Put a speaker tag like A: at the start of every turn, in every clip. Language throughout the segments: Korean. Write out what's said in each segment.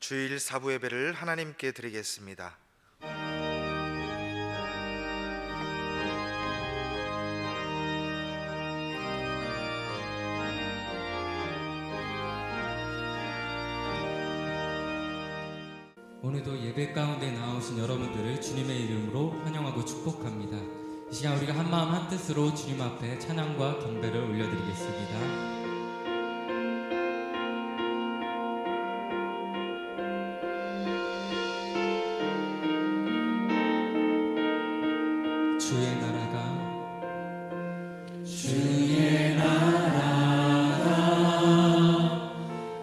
A: 주일 사부 예배를 하나님께 드리겠습니다.
B: 오늘도 예배 가운데 나오신 여러분들을 주님의 이름으로 환영하고 축복합니다. 이 시간 우리가 한마음 한뜻으로 주님 앞에 찬양과 경배를 올려드리겠습니다. 주의 나라가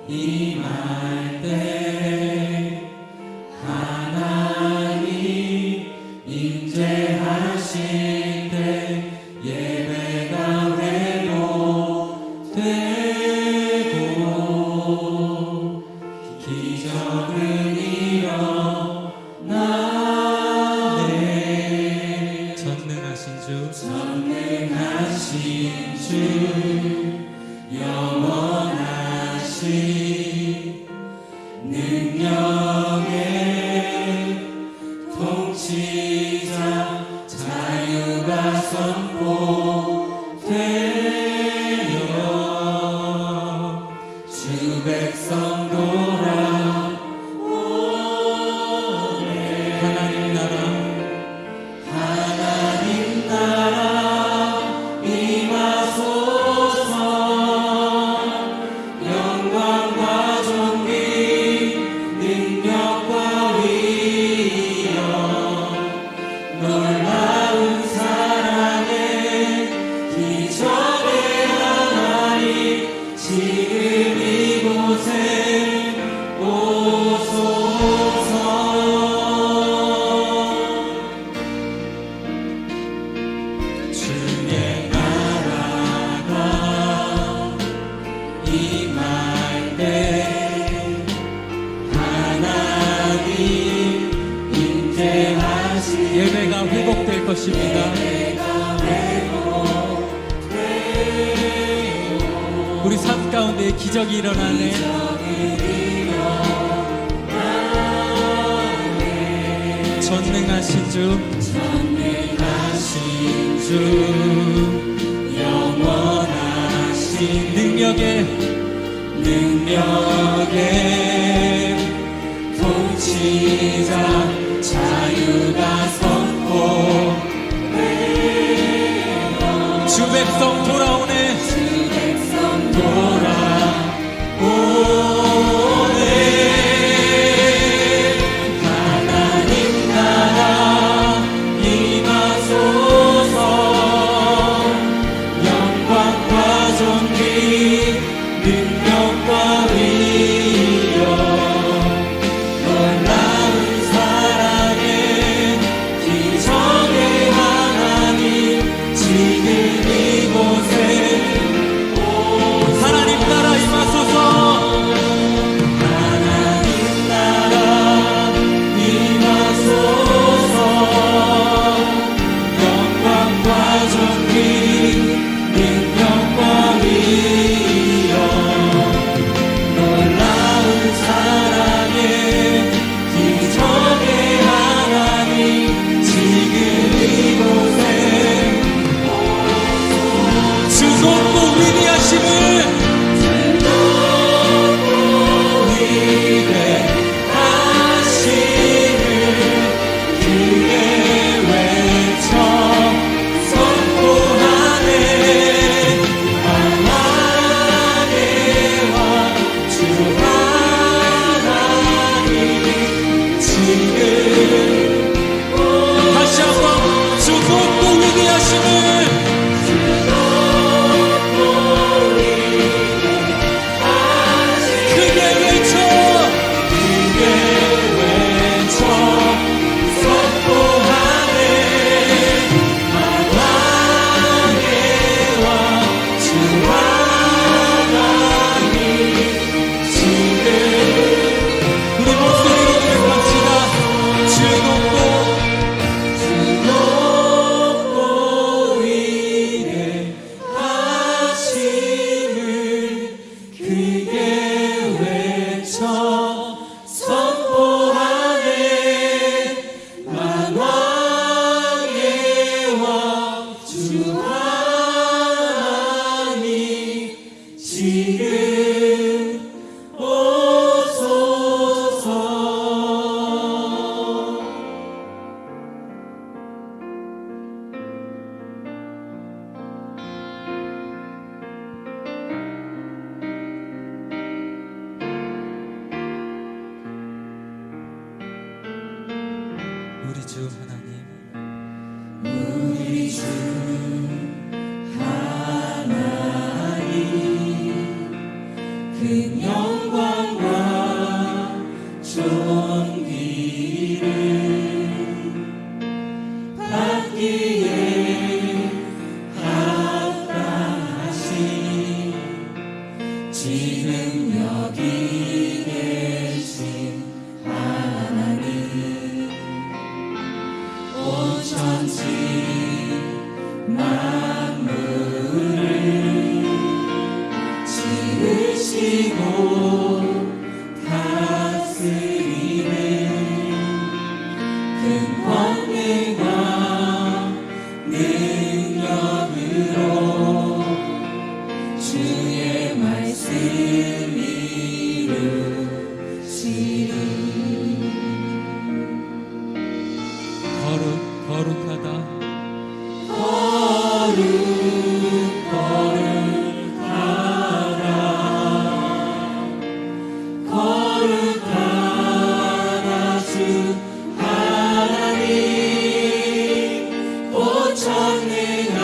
B: 임할 때 하나님 임재하실 때 예배가 회복되고 기적은 일어나네. 전능하신 주 영원하신 능력의 통치자 자유가 선포되어 주 백성 돌아오네. 하나님 나라 임하소서. 영광과 존귀 능력과 위엄 놀라운 사랑의 기적의 하나님 지금 이곳에 오소서. 주의 나라가 임할 때 하나님 임재하시 예배가 회복될 것입니다. 우리 삶 가운데 기적이 일어나네. 전능하신 주 영원하신 능력의 통치자 자유가 선포되어 주 백성 돌아오네. 하나님 나라 임하소서. 영광과 존귀 능력과 위엄 놀라운 주 하나님,
C: 우리 주 하나님, 큰 영광과 존귀를 받기에 합당하신 지금 여기 계신 하나님, 온 천지 만물을 지으시고 다스리는 큰 권능과 능력으로 주의 말씀 이루시리.
B: 거룩하다,
C: 거룩하다 주 하나님, 온 전능하신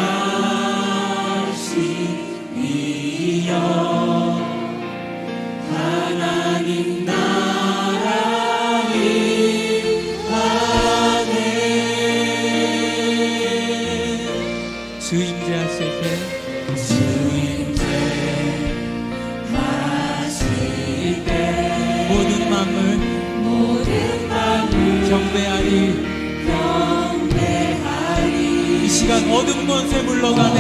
C: 이여, 하나님 나라를 하네.
B: 주 임재하실 때
C: 주임재 하실 때
B: 모든 만물 경배하리. 이 시간 어둠 권세 물러가네.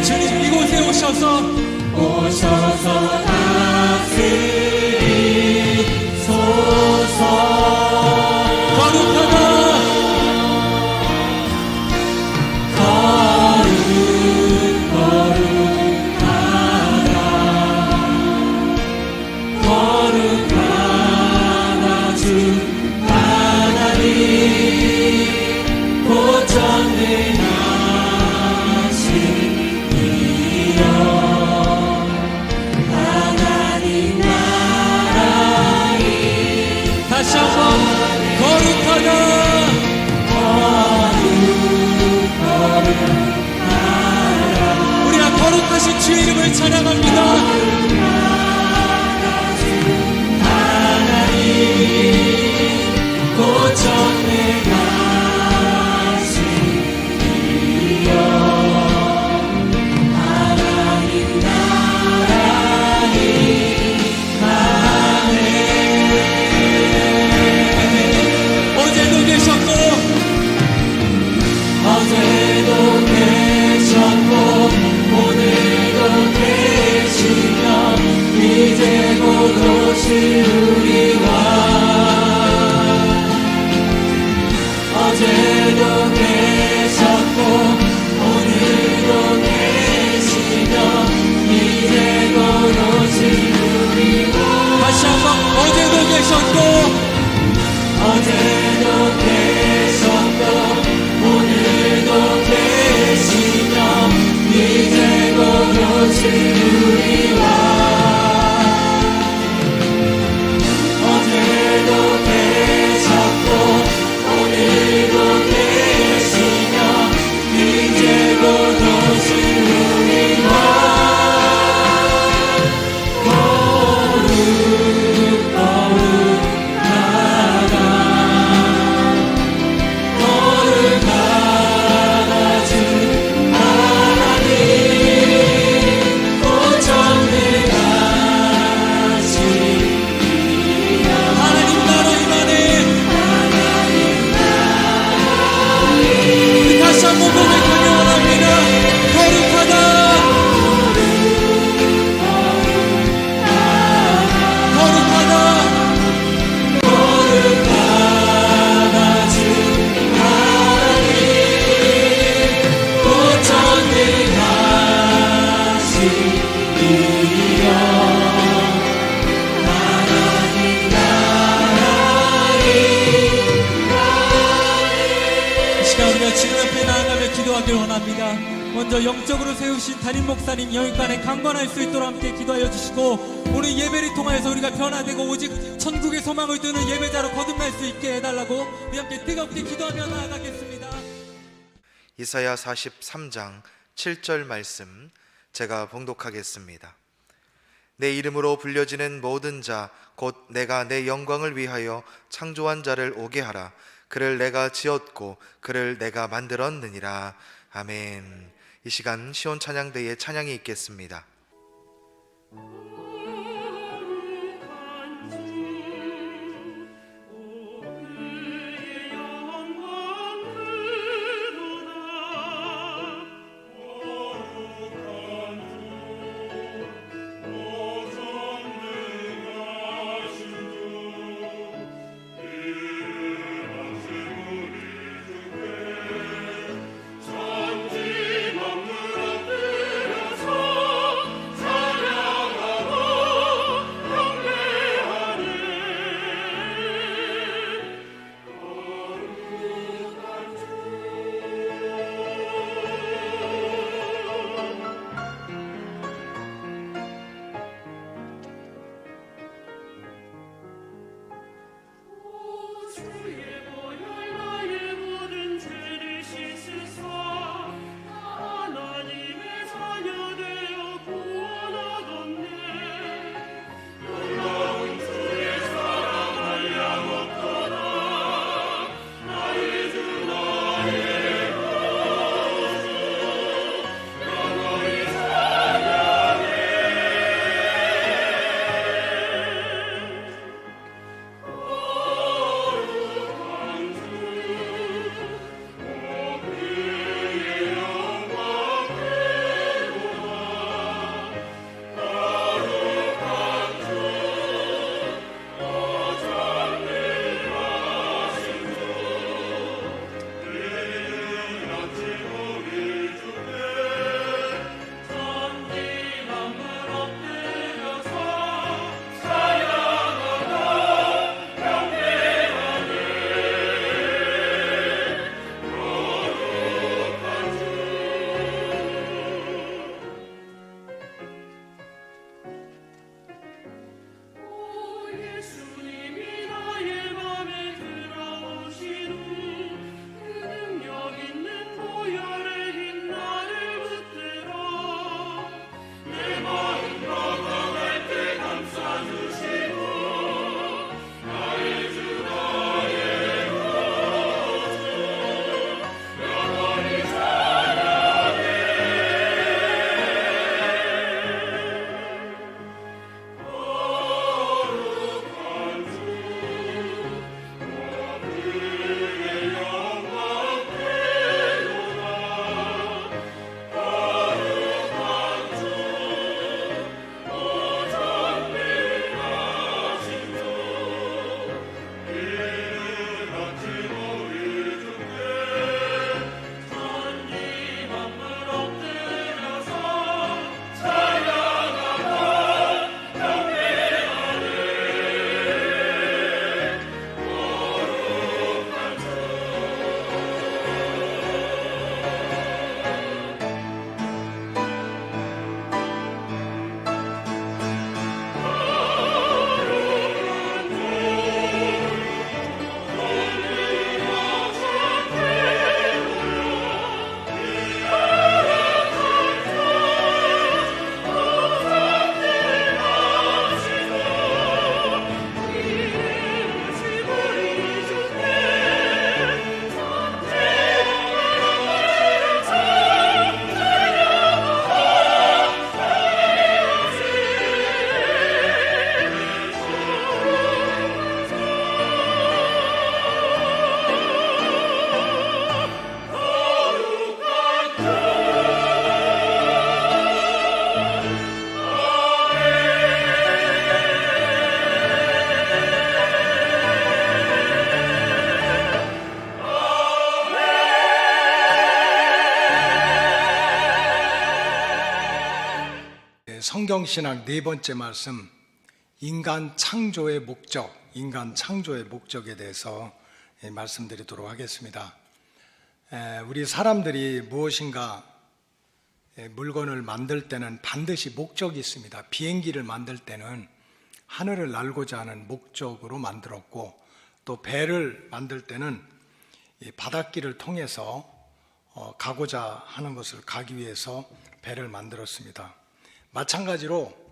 B: 주님 이곳에 오셔서
C: 다스리소서.
B: 거룩하다,
C: 거룩하다 주 하나님, 곧 전능하신 이여, 하나님 나라의
B: 다시 한번 거룩하다, 우리가 거룩하신 주 이름을 찬양합니다.
C: 곧 전능하신 이여, 하나님 나라의 하네.
B: 어제도 계셨고
C: 오늘도 계시며 이제 곧 오실 우리와, 어제도 계셨고 오늘도 계시며 이제 곧 오실 우리와,
B: 다시 한번 어제도 계셨고
C: 어제도 계셨고 오늘도 계시며 이제 곧 오실 우리와, 어제도 계셨고 오늘도 계시며 이제 곧 오실 우리와, 거룩하다 주 하나님, 곧 전능하신 이여,
B: 하나님 나라 임하네. 다시 한번 고백하기 원합니다. 거룩하다, 거룩하다,
C: 거룩하다 주 하나님, 곧 전능하신 이여, 하나님 나라의
B: 이 시간 우리가 주님 앞에 나아가며 기도하길 원합니다. 먼저 영적으로 세우신 담임 목사님 영육간에 강건할 수 있도록 함께 기도하여 주시고, 오늘 예배를 통하여서 우리가 변화되고 오직 천국의 소망을 두는 예배자로 거듭날 수 있게 해달라고 우리 함께 뜨겁게 기도하며 나아가겠습니다.
A: 이사야 43장 7절 말씀 제가 봉독하겠습니다. 내 이름으로 불려지는 모든 자 곧 내가 내 영광을 위하여 창조한 자를 오게 하라. 그를 내가 지었고 그를 내가 만들었느니라. 아멘. 이 시간 시온 찬양대에 찬양이 있겠습니다.
D: 성경신학 네 번째 말씀, 인간 창조의 목적, 인간 창조의 목적에 대해서 말씀드리도록 하겠습니다. 우리 사람들이 무엇인가 물건을 만들 때는 반드시 목적이 있습니다. 비행기를 만들 때는 하늘을 날고자 하는 목적으로 만들었고, 또 배를 만들 때는 이 바닷길을 통해서 가고자 하는 것을 가기 위해서 배를 만들었습니다. 마찬가지로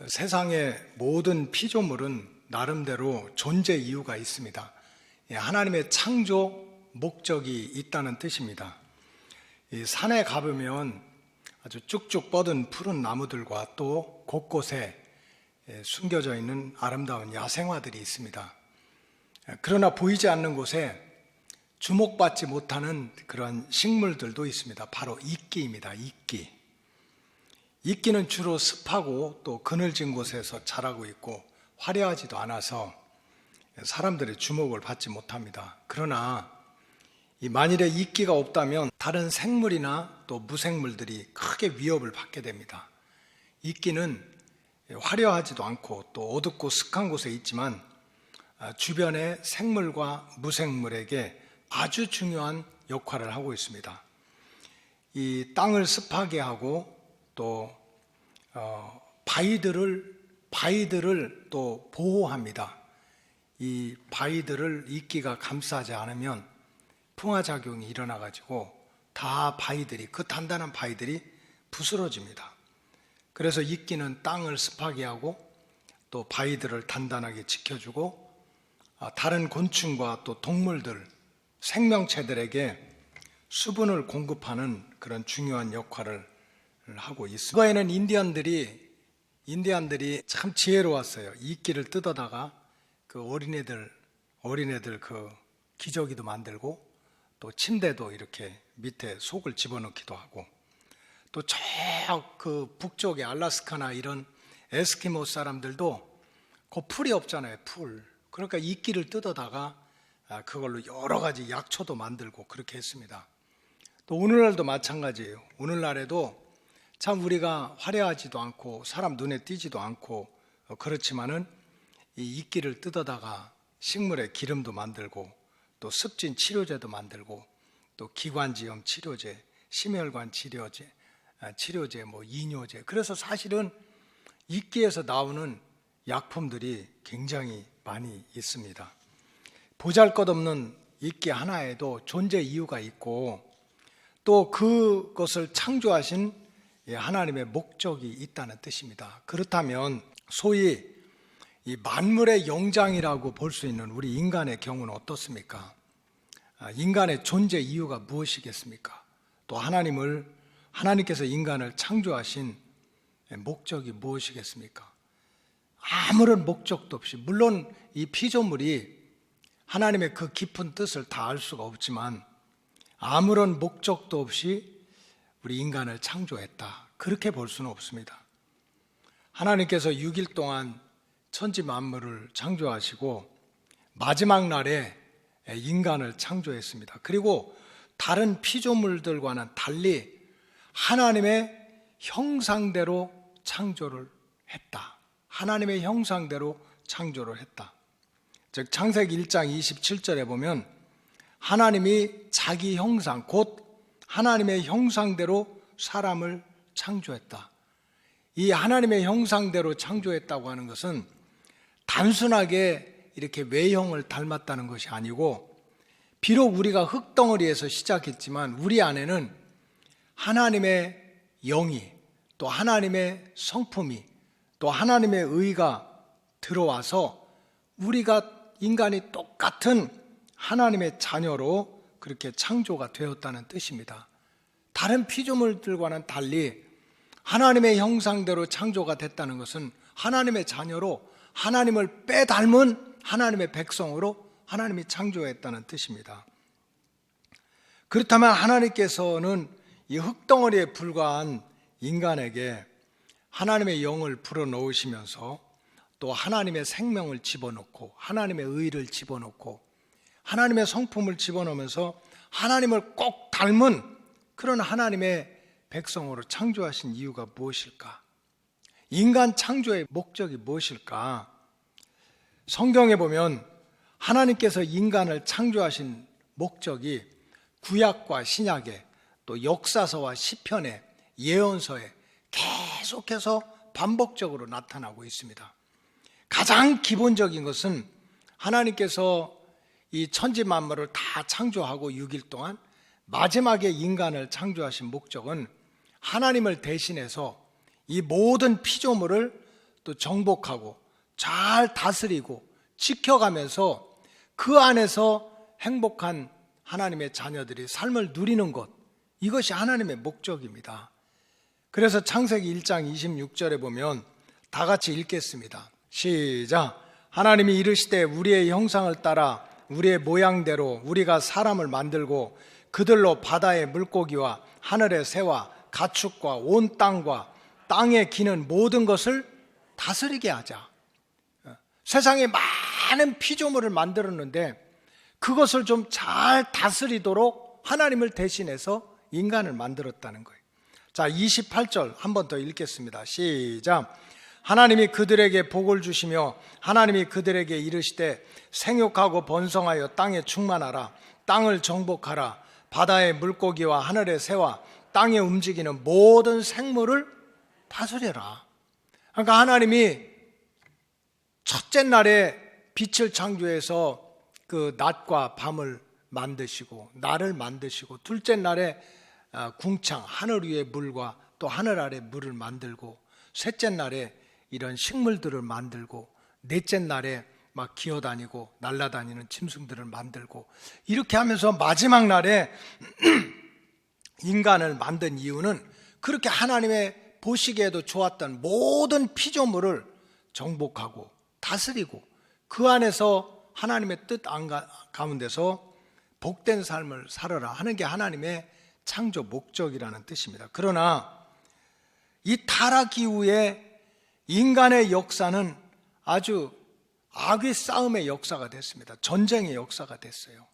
D: 세상의 모든 피조물은 나름대로 존재 이유가 있습니다. 하나님의 창조 목적이 있다는 뜻입니다. 이 산에 가보면 아주 쭉쭉 뻗은 푸른 나무들과 또 곳곳에 숨겨져 있는 아름다운 야생화들이 있습니다. 그러나 보이지 않는 곳에 주목받지 못하는 그런 식물들도 있습니다. 바로 이끼입니다. 이끼. 이끼는 주로 습하고 또 그늘진 곳에서 자라고 있고 화려하지도 않아서 사람들의 주목을 받지 못합니다. 그러나 이 만일에 이끼가 없다면 다른 생물이나 또 무생물들이 크게 위협을 받게 됩니다. 이끼는 화려하지도 않고 또 어둡고 습한 곳에 있지만 주변의 생물과 무생물에게 아주 중요한 역할을 하고 있습니다. 이 땅을 습하게 하고 또 바위들을 또 보호합니다. 이 바위들을 이끼가 감싸지 않으면 풍화작용이 일어나가지고 다 바위들이, 그 단단한 바위들이 부스러집니다. 그래서 이끼는 땅을 습하게 하고 또 바위들을 단단하게 지켜주고 다른 곤충과 또 동물들, 생명체들에게 수분을 공급하는 그런 중요한 역할을 하고 있습니다. 과거에는 인디안들이 참 지혜로웠어요. 이끼를 뜯어다가 그 어린애들 그 기저귀도 만들고 또 침대도 이렇게 밑에 속을 집어넣기도 하고, 또 저 그 북쪽의 알라스카나 이런 에스키모 사람들도 그 풀이 없잖아요. 풀. 그러니까 이끼를 뜯어다가 그걸로 여러 가지 약초도 만들고 그렇게 했습니다. 또 오늘날도 마찬가지예요. 오늘날에도 참 우리가 화려하지도 않고 사람 눈에 띄지도 않고 그렇지만은 이 이끼를 뜯어다가 식물의 기름도 만들고 또 습진 치료제도 만들고 또 기관지염 치료제, 심혈관 치료제, 뭐 이뇨제. 그래서 사실은 이끼에서 나오는 약품들이 굉장히 많이 있습니다. 보잘것없는 이끼 하나에도 존재 이유가 있고 또 그것을 창조하신 하나님의 목적이 있다는 뜻입니다. 그렇다면 소위 이 만물의 영장이라고 볼 수 있는 우리 인간의 경우는 어떻습니까? 인간의 존재 이유가 무엇이겠습니까? 또 하나님께서 인간을 창조하신 목적이 무엇이겠습니까? 아무런 목적도 없이, 물론 이 피조물이 하나님의 그 깊은 뜻을 다 알 수가 없지만 아무런 목적도 없이 우리 인간을 창조했다, 그렇게 볼 수는 없습니다. 하나님께서 6일 동안 천지 만물을 창조하시고 마지막 날에 인간을 창조했습니다. 그리고 다른 피조물들과는 달리 하나님의 형상대로 창조를 했다. 하나님의 형상대로 창조를 했다. 즉 창세기 1장 27절에 보면 하나님이 자기 형상, 곧 하나님의 형상대로 사람을 창조했다. 이 하나님의 형상대로 창조했다고 하는 것은 단순하게 이렇게 외형을 닮았다는 것이 아니고, 비록 우리가 흙덩어리에서 시작했지만 우리 안에는 하나님의 영이, 또 하나님의 성품이, 또 하나님의 의가 들어와서 우리가 인간이 똑같은 하나님의 자녀로 그렇게 창조가 되었다는 뜻입니다. 다른 피조물들과는 달리 하나님의 형상대로 창조가 됐다는 것은 하나님의 자녀로 하나님을 빼닮은 하나님의 백성으로 하나님이 창조했다는 뜻입니다. 그렇다면 하나님께서는 이 흙덩어리에 불과한 인간에게 하나님의 영을 불어넣으시면서 또 하나님의 생명을 집어넣고 하나님의 의를 집어넣고 하나님의 성품을 집어넣으면서 하나님을 꼭 닮은 그런 하나님의 백성으로 창조하신 이유가 무엇일까? 인간 창조의 목적이 무엇일까? 성경에 보면 하나님께서 인간을 창조하신 목적이 구약과 신약에 또 역사서와 시편에 예언서에 계속해서 반복적으로 나타나고 있습니다. 가장 기본적인 것은 하나님께서 이 천지 만물을 다 창조하고 6일 동안 마지막에 인간을 창조하신 목적은 하나님을 대신해서 이 모든 피조물을 또 정복하고 잘 다스리고 지켜가면서 그 안에서 행복한 하나님의 자녀들이 삶을 누리는 것, 이것이 하나님의 목적입니다. 그래서 창세기 1장 26절에 보면 다 같이 읽겠습니다. 시작. 하나님이 이르시되 우리의 형상을 따라 우리의 모양대로 우리가 사람을 만들고 그들로 바다의 물고기와 하늘의 새와 가축과 온 땅과 땅에 기는 모든 것을 다스리게 하자. 세상에 많은 피조물을 만들었는데 그것을 좀 잘 다스리도록 하나님을 대신해서 인간을 만들었다는 거예요. 자, 28절 한 번 더 읽겠습니다. 시작. 하나님이 그들에게 복을 주시며 하나님이 그들에게 이르시되 생육하고 번성하여 땅에 충만하라. 땅을 정복하라. 바다의 물고기와 하늘의 새와 땅에 움직이는 모든 생물을 다스려라. 그러니까 하나님이 첫째 날에 빛을 창조해서 그 낮과 밤을 만드시고 날을 만드시고, 둘째 날에 궁창 하늘 위의 물과 또 하늘 아래 물을 만들고, 셋째 날에 이런 식물들을 만들고, 넷째 날에 막 기어다니고 날아다니는 짐승들을 만들고, 이렇게 하면서 마지막 날에 인간을 만든 이유는 그렇게 하나님의 보시기에도 좋았던 모든 피조물을 정복하고 다스리고 그 안에서 하나님의 뜻 가운데서 복된 삶을 살아라 하는 게 하나님의 창조 목적이라는 뜻입니다. 그러나 이 타락 이후에 인간의 역사는 아주 악의 싸움의 역사가 됐습니다. 전쟁의 역사가 됐어요.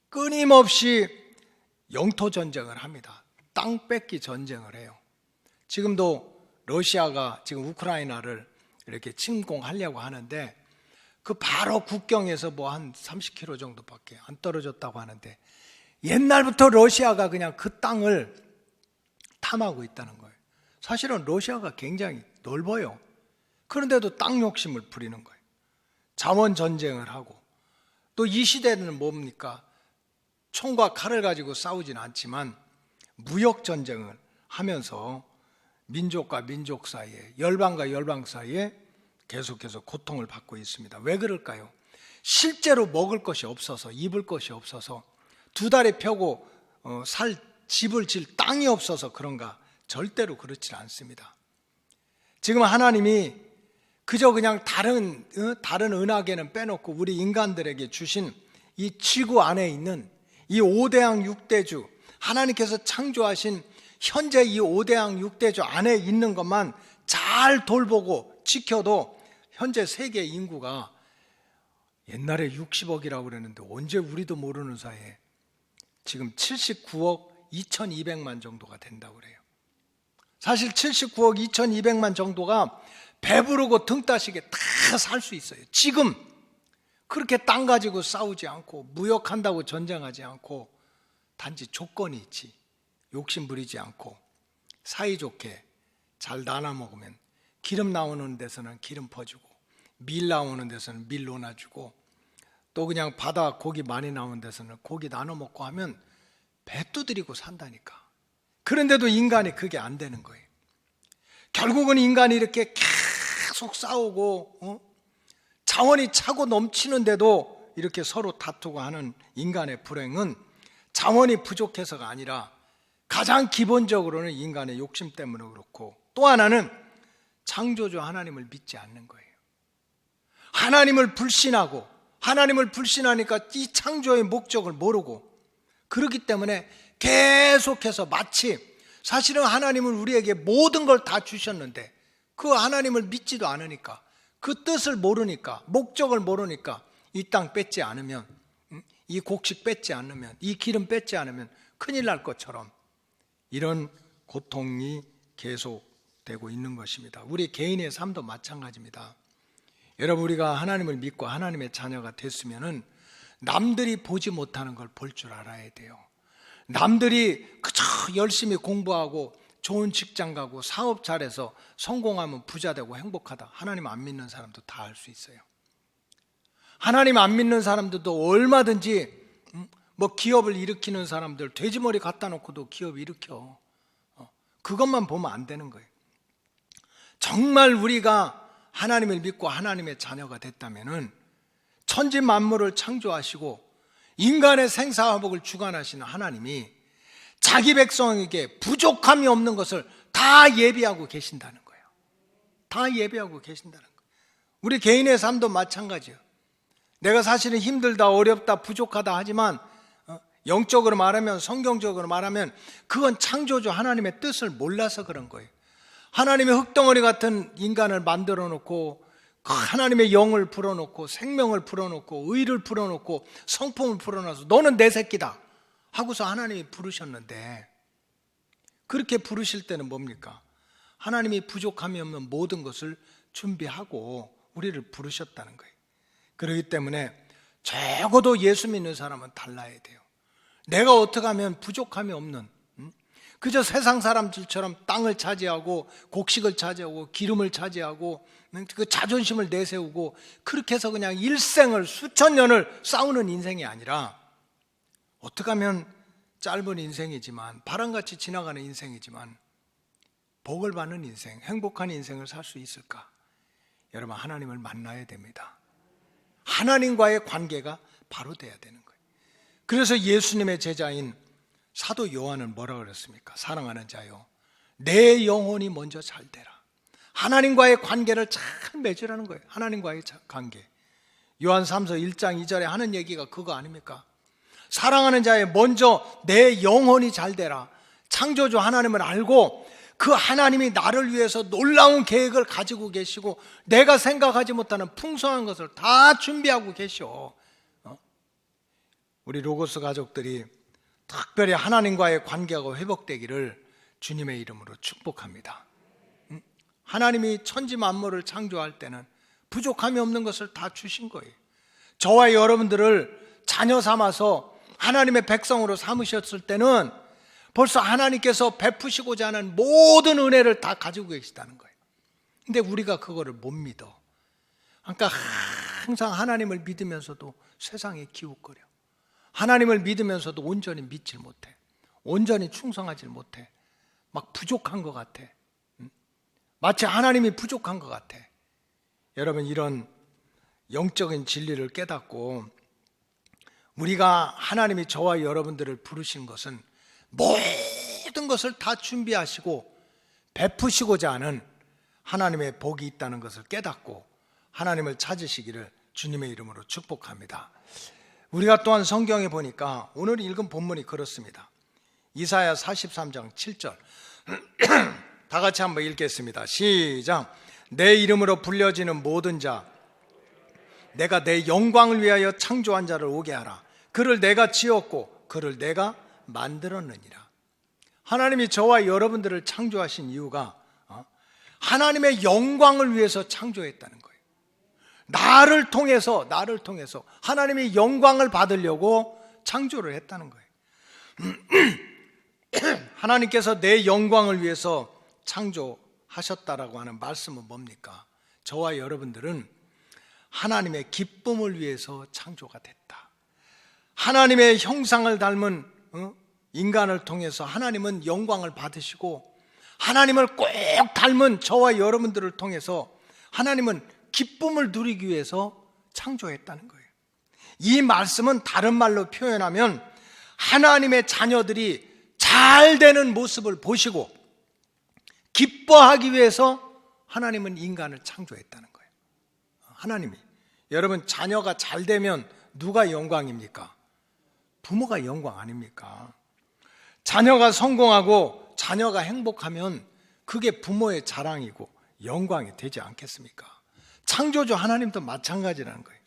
D: 끊임없이 영토 전쟁을 합니다. 땅 뺏기 전쟁을 해요. 지금도 러시아가 지금 우크라이나를 이렇게 침공하려고 하는데 그 바로 국경에서 뭐 한 30km 정도밖에 안 떨어졌다고 하는데, 옛날부터 러시아가 그냥 그 땅을 탐하고 있다는 거예요. 사실은 러시아가 굉장히 넓어요. 그런데도 땅 욕심을 부리는 거예요. 자원 전쟁을 하고, 또 이 시대는 뭡니까? 총과 칼을 가지고 싸우진 않지만 무역 전쟁을 하면서 민족과 민족 사이에, 열방과 열방 사이에 계속해서 고통을 받고 있습니다. 왜 그럴까요? 실제로 먹을 것이 없어서, 입을 것이 없어서, 두 다리 펴고 살 집을 질 땅이 없어서 그런가? 절대로 그렇지 않습니다. 지금 하나님이 그저 그냥 다른 은하계는 빼놓고 우리 인간들에게 주신 이 지구 안에 있는 이 5대양 6대주, 하나님께서 창조하신 현재 이 5대양 6대주 안에 있는 것만 잘 돌보고 지켜도 현재 세계 인구가 옛날에 60억이라고 그랬는데 언제 우리도 모르는 사이에 지금 79억 2200만 정도가 된다고 그래요. 사실 79억 2200만 정도가 배부르고 등 따시게 다 살 수 있어요. 지금 그렇게 땅 가지고 싸우지 않고 무역한다고 전쟁하지 않고 단지 조건이 있지, 욕심 부리지 않고 사이좋게 잘 나눠 먹으면 기름 나오는 데서는 기름 퍼주고, 밀 나오는 데서는 밀 논아주고, 또 그냥 바다 고기 많이 나오는 데서는 고기 나눠 먹고 하면 배 두드리고 산다니까. 그런데도 인간이 그게 안 되는 거예요. 결국은 인간이 이렇게 계속 싸우고 자원이 차고 넘치는데도 이렇게 서로 다투고 하는 인간의 불행은 자원이 부족해서가 아니라 가장 기본적으로는 인간의 욕심 때문에 그렇고, 또 하나는 창조주 하나님을 믿지 않는 거예요. 하나님을 불신하고, 하나님을 불신하니까 이 창조의 목적을 모르고, 그렇기 때문에 계속해서 마치 사실은 하나님은 우리에게 모든 걸 다 주셨는데 그 하나님을 믿지도 않으니까, 그 뜻을 모르니까, 목적을 모르니까 이 땅 뺏지 않으면, 이 곡식 뺏지 않으면, 이 기름 뺏지 않으면 큰일 날 것처럼 이런 고통이 계속되고 있는 것입니다. 우리 개인의 삶도 마찬가지입니다. 여러분, 우리가 하나님을 믿고 하나님의 자녀가 됐으면은 남들이 보지 못하는 걸 볼 줄 알아야 돼요. 남들이 그저 열심히 공부하고 좋은 직장 가고 사업 잘해서 성공하면 부자 되고 행복하다. 하나님 안 믿는 사람도 다 알 수 있어요. 하나님 안 믿는 사람들도 얼마든지 뭐 기업을 일으키는 사람들 돼지머리 갖다 놓고도 기업 일으켜. 그것만 보면 안 되는 거예요. 정말 우리가 하나님을 믿고 하나님의 자녀가 됐다면은 천지 만물을 창조하시고 인간의 생사화복을 주관하시는 하나님이 자기 백성에게 부족함이 없는 것을 다 예비하고 계신다는 거예요. 다 예비하고 계신다는 거예요. 우리 개인의 삶도 마찬가지예요. 내가 사실은 힘들다, 어렵다, 부족하다 하지만 영적으로 말하면, 성경적으로 말하면 그건 창조주 하나님의 뜻을 몰라서 그런 거예요. 하나님의 흙덩어리 같은 인간을 만들어 놓고 하나님의 영을 불어넣고 생명을 불어넣고 의를 불어넣고 성품을 불어넣어서 너는 내 새끼다 하고서 하나님이 부르셨는데, 그렇게 부르실 때는 뭡니까? 하나님이 부족함이 없는 모든 것을 준비하고 우리를 부르셨다는 거예요. 그렇기 때문에 적어도 예수 믿는 사람은 달라야 돼요. 내가 어떻게 하면 부족함이 없는, 그저 세상 사람들처럼 땅을 차지하고 곡식을 차지하고 기름을 차지하고 그 자존심을 내세우고 그렇게 해서 그냥 일생을 수천 년을 싸우는 인생이 아니라, 어떻게 하면 짧은 인생이지만 바람같이 지나가는 인생이지만 복을 받는 인생, 행복한 인생을 살 수 있을까? 여러분, 하나님을 만나야 됩니다. 하나님과의 관계가 바로 돼야 되는 거예요. 그래서 예수님의 제자인 사도 요한은 뭐라 그랬습니까? 사랑하는 자요, 내 영혼이 먼저 잘 되라. 하나님과의 관계를 잘 맺으라는 거예요. 하나님과의 관계. 요한 3서 1장 2절에 하는 얘기가 그거 아닙니까? 사랑하는 자에 먼저 내 영혼이 잘 되라. 창조주 하나님을 알고 그 하나님이 나를 위해서 놀라운 계획을 가지고 계시고 내가 생각하지 못하는 풍성한 것을 다 준비하고 계셔. 우리 로고스 가족들이 특별히 하나님과의 관계가 회복되기를 주님의 이름으로 축복합니다. 하나님이 천지 만물을 창조할 때는 부족함이 없는 것을 다 주신 거예요. 저와 여러분들을 자녀 삼아서 하나님의 백성으로 삼으셨을 때는 벌써 하나님께서 베푸시고자 하는 모든 은혜를 다 가지고 계시다는 거예요. 근데 우리가 그거를 못 믿어. 그러니까 항상 하나님을 믿으면서도 세상에 기웃거려. 하나님을 믿으면서도 온전히 믿질 못해. 온전히 충성하지 못해. 막 부족한 것 같아. 마치 하나님이 부족한 것 같아. 여러분, 이런 영적인 진리를 깨닫고 우리가 하나님이 저와 여러분들을 부르신 것은 모든 것을 다 준비하시고 베푸시고자 하는 하나님의 복이 있다는 것을 깨닫고 하나님을 찾으시기를 주님의 이름으로 축복합니다. 우리가 또한 성경에 보니까 오늘 읽은 본문이 그렇습니다. 이사야 43장 7절 다 같이 한번 읽겠습니다. 시작. 내 이름으로 불려지는 모든 자, 내가 내 영광을 위하여 창조한 자를 오게 하라. 그를 내가 지었고 그를 내가 만들었느니라. 하나님이 저와 여러분들을 창조하신 이유가 하나님의 영광을 위해서 창조했다는 거예요. 나를 통해서 하나님이 영광을 받으려고 창조를 했다는 거예요. 하나님께서 내 영광을 위해서 창조하셨다라고 하는 말씀은 뭡니까? 저와 여러분들은 하나님의 기쁨을 위해서 창조가 됐다. 하나님의 형상을 닮은 인간을 통해서 하나님은 영광을 받으시고, 하나님을 꼭 닮은 저와 여러분들을 통해서 하나님은 기쁨을 누리기 위해서 창조했다는 거예요. 이 말씀은 다른 말로 표현하면 하나님의 자녀들이 잘 되는 모습을 보시고 기뻐하기 위해서 하나님은 인간을 창조했다는 거예요. 하나님이. 여러분, 자녀가 잘 되면 누가 영광입니까? 부모가 영광 아닙니까? 자녀가 성공하고 자녀가 행복하면 그게 부모의 자랑이고 영광이 되지 않겠습니까? 창조주 하나님도 마찬가지라는 거예요.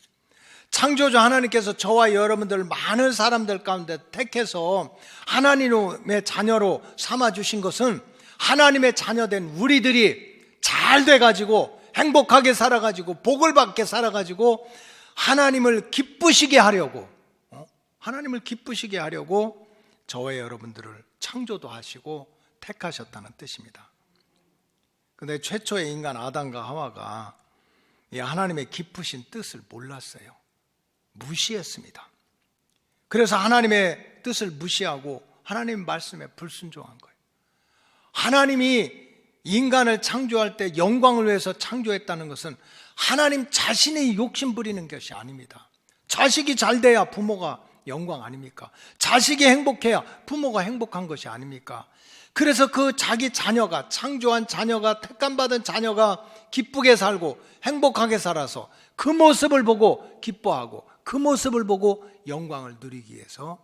D: 창조주 하나님께서 저와 여러분들 많은 사람들 가운데 택해서 하나님의 자녀로 삼아주신 것은 하나님의 자녀된 우리들이 잘 돼가지고 행복하게 살아가지고 복을 받게 살아가지고 하나님을 기쁘시게 하려고, 저와 여러분들을 창조도 하시고 택하셨다는 뜻입니다. 근데 최초의 인간 아담과 하와가 이 하나님의 깊으신 뜻을 몰랐어요. 무시했습니다. 그래서 하나님의 뜻을 무시하고 하나님 말씀에 불순종한 거예요. 하나님이 인간을 창조할 때 영광을 위해서 창조했다는 것은 하나님 자신의 욕심 부리는 것이 아닙니다. 자식이 잘 돼야 부모가 영광 아닙니까? 자식이 행복해야 부모가 행복한 것이 아닙니까? 그래서 그 자기 자녀가, 창조한 자녀가, 택감받은 자녀가 기쁘게 살고 행복하게 살아서 그 모습을 보고 기뻐하고 그 모습을 보고 영광을 누리기 위해서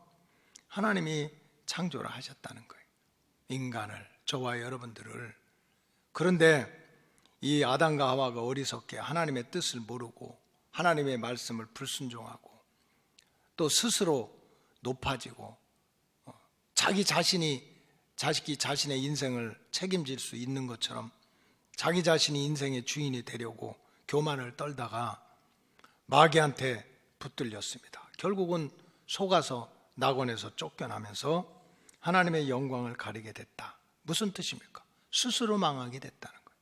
D: 하나님이 창조를 하셨다는 거예요. 인간을, 저와 여러분들을. 그런데 이 아담과 하와가 어리석게 하나님의 뜻을 모르고 하나님의 말씀을 불순종하고 또 스스로 높아지고 자기 자신이 자신의 인생을 책임질 수 있는 것처럼 자기 자신이 인생의 주인이 되려고 교만을 떨다가 마귀한테 붙들렸습니다. 결국은 속아서 낙원에서 쫓겨나면서 하나님의 영광을 가리게 됐다. 무슨 뜻입니까? 스스로 망하게 됐다는 거예요.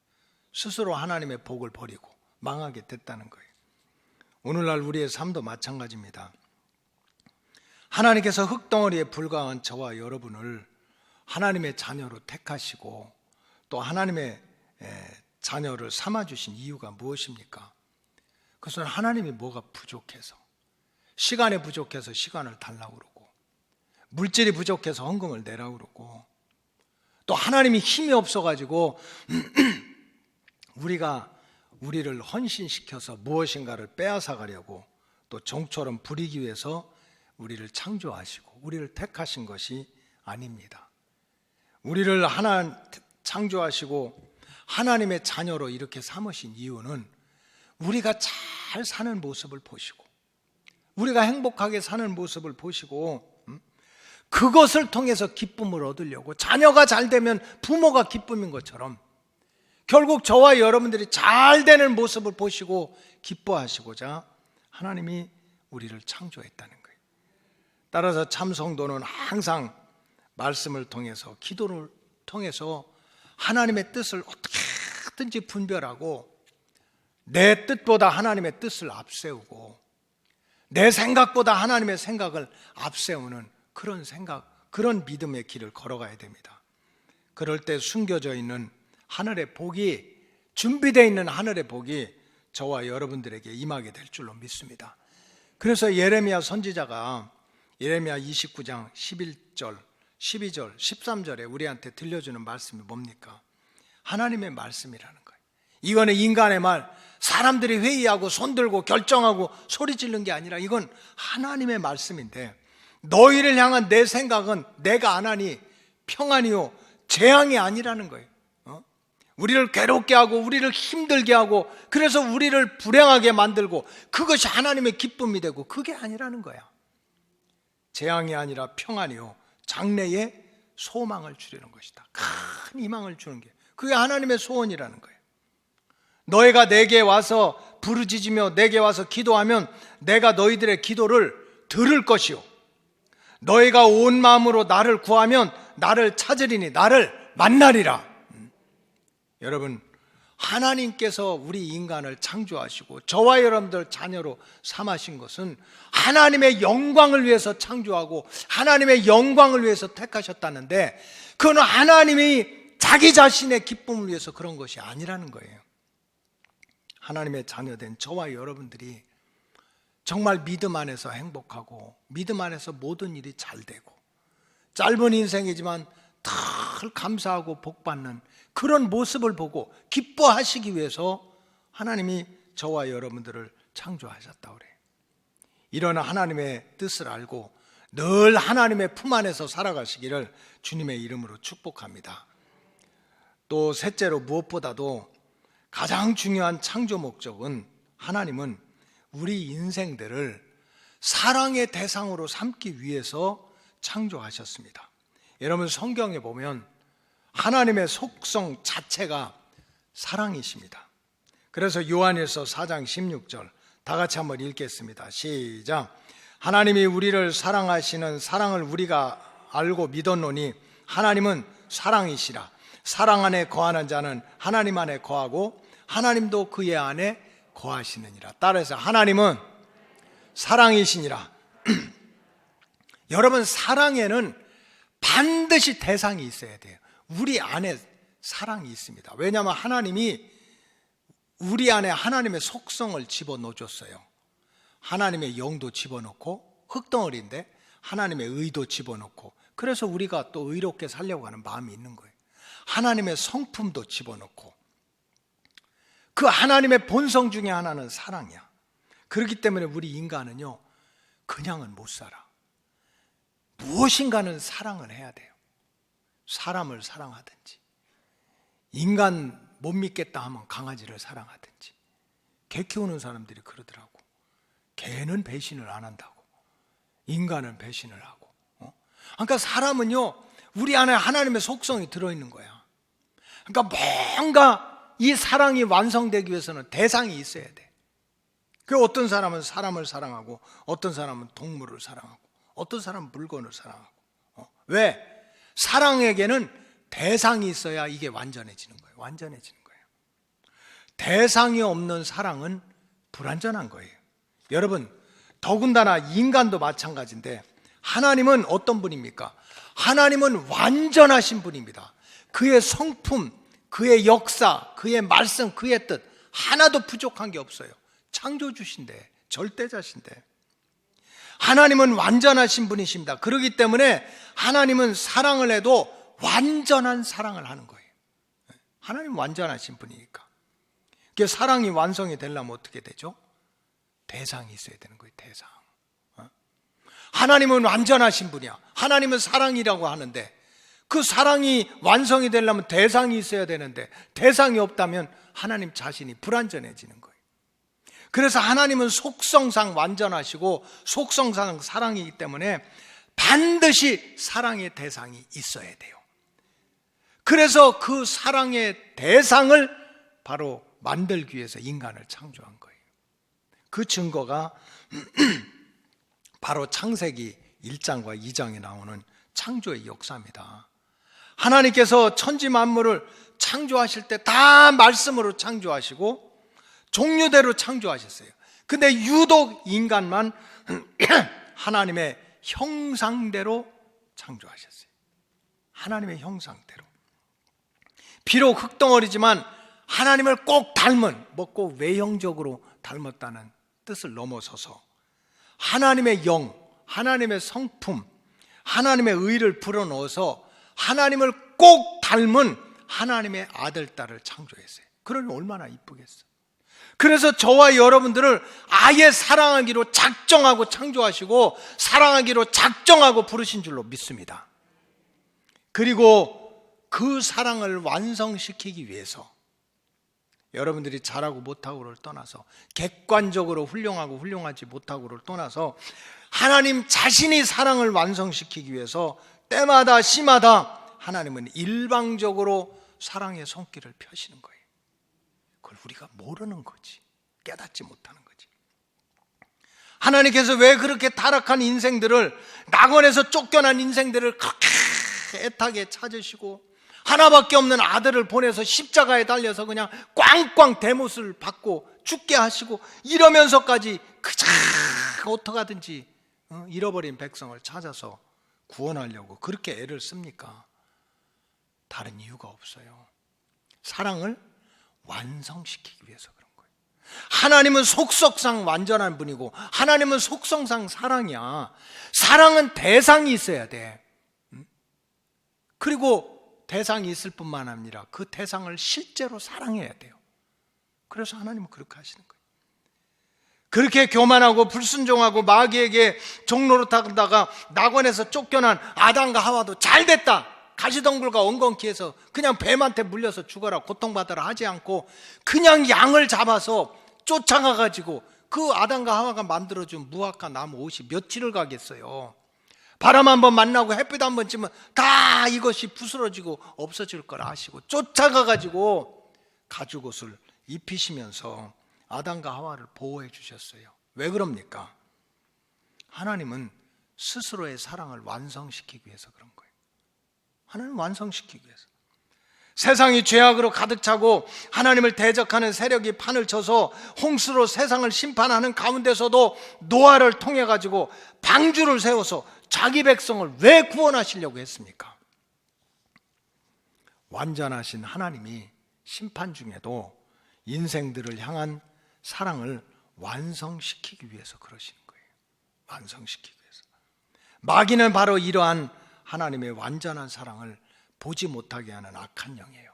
D: 스스로 하나님의 복을 버리고 망하게 됐다는 거예요. 오늘날 우리의 삶도 마찬가지입니다. 하나님께서 흙덩어리에 불과한 저와 여러분을 하나님의 자녀로 택하시고 또 하나님의 자녀를 삼아주신 이유가 무엇입니까? 그것은 하나님이 뭐가 부족해서, 시간이 부족해서 시간을 달라고 그러고, 물질이 부족해서 헌금을 내라고 그러고, 또 하나님이 힘이 없어가지고 우리를 헌신시켜서 무엇인가를 빼앗아가려고 또 종처럼 부리기 위해서 우리를 창조하시고 우리를 택하신 것이 아닙니다. 우리를 창조하시고 하나님의 자녀로 이렇게 삼으신 이유는 우리가 잘 사는 모습을 보시고 우리가 행복하게 사는 모습을 보시고 그것을 통해서 기쁨을 얻으려고, 자녀가 잘 되면 부모가 기쁨인 것처럼 결국 저와 여러분들이 잘 되는 모습을 보시고 기뻐하시고자 하나님이 우리를 창조했다는 거예요. 따라서 참 성도는 항상 말씀을 통해서, 기도를 통해서 하나님의 뜻을 어떻게든지 분별하고 내 뜻보다 하나님의 뜻을 앞세우고 내 생각보다 하나님의 생각을 앞세우는 그런 생각, 그런 믿음의 길을 걸어가야 됩니다. 그럴 때 숨겨져 있는 하늘의 복이, 준비되어 있는 하늘의 복이 저와 여러분들에게 임하게 될 줄로 믿습니다. 그래서 예레미야 선지자가 예레미야 29장 11절, 12절, 13절에 우리한테 들려주는 말씀이 뭡니까? 하나님의 말씀이라는 거예요. 이거는 인간의 말, 사람들이 회의하고 손들고 결정하고 소리 지르는 게 아니라 이건 하나님의 말씀인데, 너희를 향한 내 생각은 내가 안 하니 평안이요 재앙이 아니라는 거예요. 우리를 괴롭게 하고 우리를 힘들게 하고 그래서 우리를 불행하게 만들고 그것이 하나님의 기쁨이 되고 그게 아니라는 거야. 재앙이 아니라 평안이요 장래에 소망을 주려는 것이다. 큰 희망을 주는 게 그게 하나님의 소원이라는 거예요. 너희가 내게 와서 부르짖으며 내게 와서 기도하면 내가 너희들의 기도를 들을 것이요 너희가 온 마음으로 나를 구하면 나를 찾으리니 나를 만나리라. 여러분, 하나님께서 우리 인간을 창조하시고 저와 여러분들 자녀로 삼으신 것은 하나님의 영광을 위해서 창조하고 하나님의 영광을 위해서 택하셨다는데, 그건 하나님이 자기 자신의 기쁨을 위해서 그런 것이 아니라는 거예요. 하나님의 자녀된 저와 여러분들이 정말 믿음 안에서 행복하고 믿음 안에서 모든 일이 잘 되고 짧은 인생이지만 늘 감사하고 복받는 그런 모습을 보고 기뻐하시기 위해서 하나님이 저와 여러분들을 창조하셨다고 그래요. 이런 하나님의 뜻을 알고 늘 하나님의 품 안에서 살아가시기를 주님의 이름으로 축복합니다. 또 셋째로, 무엇보다도 가장 중요한 창조 목적은, 하나님은 우리 인생들을 사랑의 대상으로 삼기 위해서 창조하셨습니다. 여러분, 성경에 보면 하나님의 속성 자체가 사랑이십니다. 그래서 요한일서 4장 16절 다 같이 한번 읽겠습니다. 시작. 하나님이 우리를 사랑하시는 사랑을 우리가 알고 믿었노니 하나님은 사랑이시라. 사랑 안에 거하는 자는 하나님 안에 거하고 하나님도 그의 안에 거하시느니라. 따라서 하나님은 사랑이시니라. 여러분, 사랑에는 반드시 대상이 있어야 돼요. 우리 안에 사랑이 있습니다. 왜냐하면 하나님이 우리 안에 하나님의 속성을 집어넣어줬어요. 하나님의 영도 집어넣고, 흙덩어리인데 하나님의 의도 집어넣고, 그래서 우리가 또 의롭게 살려고 하는 마음이 있는 거예요. 하나님의 성품도 집어넣고, 그 하나님의 본성 중에 하나는 사랑이야. 그렇기 때문에 우리 인간은요, 그냥은 못 살아. 무엇인가는 사랑을 해야 돼요. 사람을 사랑하든지, 인간 못 믿겠다 하면 강아지를 사랑하든지. 개 키우는 사람들이 그러더라고. 개는 배신을 안 한다고, 인간은 배신을 하고. 그러니까 사람은요, 우리 안에 하나님의 속성이 들어있는 거야. 그러니까 뭔가 이 사랑이 완성되기 위해서는 대상이 있어야 돼. 그 어떤 사람은 사람을 사랑하고, 어떤 사람은 동물을 사랑하고, 어떤 사람은 물건을 사랑하고. 왜? 사랑에게는 대상이 있어야 이게 완전해지는 거예요. 완전해지는 거예요. 대상이 없는 사랑은 불완전한 거예요. 여러분, 더군다나 인간도 마찬가지인데, 하나님은 어떤 분입니까? 하나님은 완전하신 분입니다. 그의 성품, 그의 역사, 그의 말씀, 그의 뜻 하나도 부족한 게 없어요. 창조주신데, 절대자신데. 하나님은 완전하신 분이십니다. 그렇기 때문에 하나님은 사랑을 해도 완전한 사랑을 하는 거예요. 하나님은 완전하신 분이니까. 사랑이 완성이 되려면 어떻게 되죠? 대상이 있어야 되는 거예요. 대상. 하나님은 완전하신 분이야. 하나님은 사랑이라고 하는데, 그 사랑이 완성이 되려면 대상이 있어야 되는데, 대상이 없다면 하나님 자신이 불완전해지는 거예요. 그래서 하나님은 속성상 완전하시고 속성상 사랑이기 때문에 반드시 사랑의 대상이 있어야 돼요. 그래서 그 사랑의 대상을 바로 만들기 위해서 인간을 창조한 거예요. 그 증거가 바로 창세기 1장과 2장에 나오는 창조의 역사입니다. 하나님께서 천지 만물을 창조하실 때 다 말씀으로 창조하시고 종류대로 창조하셨어요. 근데 유독 인간만 하나님의 형상대로 창조하셨어요. 하나님의 형상대로. 비록 흙덩어리지만 하나님을 꼭 닮은, 꼭 외형적으로 닮았다는 뜻을 넘어서서 하나님의 영, 하나님의 성품, 하나님의 의를 불어넣어서 하나님을 꼭 닮은 하나님의 아들, 딸을 창조했어요. 그러니 얼마나 이쁘겠어. 그래서 저와 여러분들을 아예 사랑하기로 작정하고 창조하시고 사랑하기로 작정하고 부르신 줄로 믿습니다. 그리고 그 사랑을 완성시키기 위해서 여러분들이 잘하고 못하고를 떠나서, 객관적으로 훌륭하고 훌륭하지 못하고를 떠나서 하나님 자신이 사랑을 완성시키기 위해서 때마다 시마다 하나님은 일방적으로 사랑의 손길을 펴시는 거예요. 그걸 우리가 모르는 거지, 깨닫지 못하는 거지. 하나님께서 왜 그렇게 타락한 인생들을, 낙원에서 쫓겨난 인생들을 그렇게 애타게 찾으시고 하나밖에 없는 아들을 보내서 십자가에 달려서 그냥 꽝꽝 대못을 받고 죽게 하시고 이러면서까지 그저 어떡하든지 잃어버린 백성을 찾아서 구원하려고 그렇게 애를 씁니까? 다른 이유가 없어요. 사랑을 완성시키기 위해서 그런 거예요. 하나님은 속성상 완전한 분이고 하나님은 속성상 사랑이야. 사랑은 대상이 있어야 돼. 그리고 대상이 있을 뿐만 아니라 그 대상을 실제로 사랑해야 돼요. 그래서 하나님은 그렇게 하시는 거예요. 그렇게 교만하고 불순종하고 마귀에게 종노릇하다가 낙원에서 쫓겨난 아담과 하와도 잘 됐다, 가시덩굴과 엉겅퀴에서 그냥 뱀한테 물려서 죽어라, 고통받아라 하지 않고 그냥 양을 잡아서 쫓아가가지고 그 아담과 하와가 만들어준 무화과 나무 옷이 며칠을 가겠어요. 바람 한번 만나고 햇빛 한번 찌면 다 이것이 부스러지고 없어질 걸 아시고 쫓아가가지고 가죽옷을 입히시면서 아담과 하와를 보호해 주셨어요. 왜 그럽니까? 하나님은 스스로의 사랑을 완성시키기 위해서 그런 거예요. 하나님 완성시키기 위해서. 세상이 죄악으로 가득 차고 하나님을 대적하는 세력이 판을 쳐서 홍수로 세상을 심판하는 가운데서도 노아를 통해 가지고 방주를 세워서 자기 백성을 왜 구원하시려고 했습니까? 완전하신 하나님이 심판 중에도 인생들을 향한 사랑을 완성시키기 위해서 그러시는 거예요. 완성시키기 위해서. 마귀는 바로 이러한 하나님의 완전한 사랑을 보지 못하게 하는 악한 영이에요.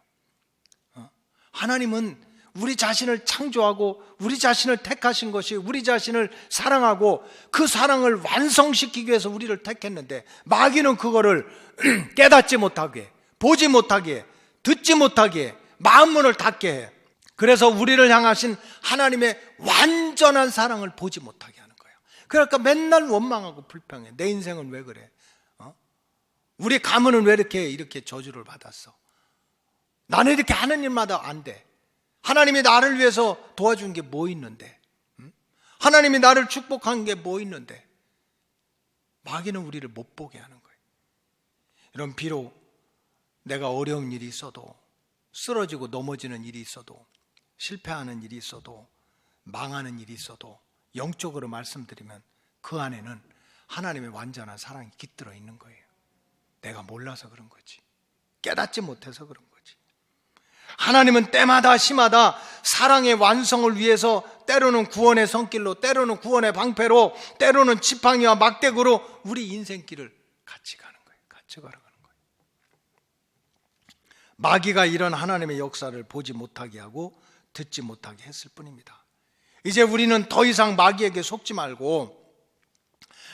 D: 하나님은 우리 자신을 창조하고 우리 자신을 택하신 것이 우리 자신을 사랑하고 그 사랑을 완성시키기 위해서 우리를 택했는데 마귀는 그거를 깨닫지 못하게, 보지 못하게, 듣지 못하게 마음문을 닫게 해. 그래서 우리를 향하신 하나님의 완전한 사랑을 보지 못하게 하는 거예요. 그러니까 맨날 원망하고 불평해. 내 인생은 왜 그래? 우리 가문은 왜 이렇게 저주를 받았어? 나는 이렇게 하는 일마다 안 돼. 하나님이 나를 위해서 도와준 게 뭐 있는데? 하나님이 나를 축복한 게 뭐 있는데? 마귀는 우리를 못 보게 하는 거예요. 여러분, 비록 내가 어려운 일이 있어도, 쓰러지고 넘어지는 일이 있어도, 실패하는 일이 있어도, 망하는 일이 있어도 영적으로 말씀드리면 그 안에는 하나님의 완전한 사랑이 깃들어 있는 거예요. 내가 몰라서 그런 거지. 깨닫지 못해서 그런 거지. 하나님은 때마다 시마다 사랑의 완성을 위해서 때로는 구원의 손길로, 때로는 구원의 방패로, 때로는 지팡이와 막대기로 우리 인생길을 같이 가는 거예요. 같이 걸어가는 거예요. 마귀가 이런 하나님의 역사를 보지 못하게 하고 듣지 못하게 했을 뿐입니다. 이제 우리는 더 이상 마귀에게 속지 말고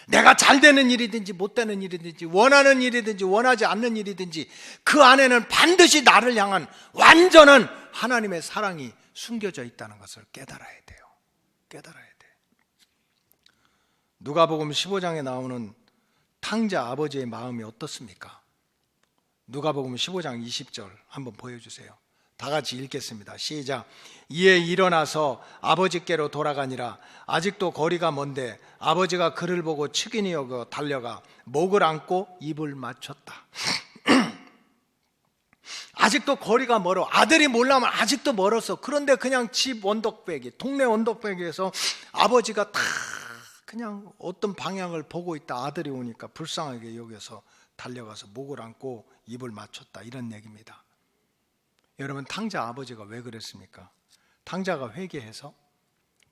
D: 내가 잘 되는 일이든지 못 되는 일이든지 원하는 일이든지 원하지 않는 일이든지 그 안에는 반드시 나를 향한 완전한 하나님의 사랑이 숨겨져 있다는 것을 깨달아야 돼요. 깨달아야 돼. 누가복음 15장에 나오는 탕자 아버지의 마음이 어떻습니까? 누가복음 15장 20절 한번 보여주세요. 다 같이 읽겠습니다. 시작. 이에 일어나서 아버지께로 돌아가니라. 아직도 거리가 먼데 아버지가 그를 보고 측은히 여겨 달려가 목을 안고 입을 맞췄다. 아직도 거리가 멀어. 아들이 몰라면 아직도 멀었어. 그런데 그냥 집 언덕배기, 동네 언덕배기에서 아버지가 다 그냥 어떤 방향을 보고 있다. 아들이 오니까 불쌍하게 여겨서 달려가서 목을 안고 입을 맞췄다. 이런 얘기입니다. 여러분, 탕자 아버지가 왜 그랬습니까? 탕자가 회개해서,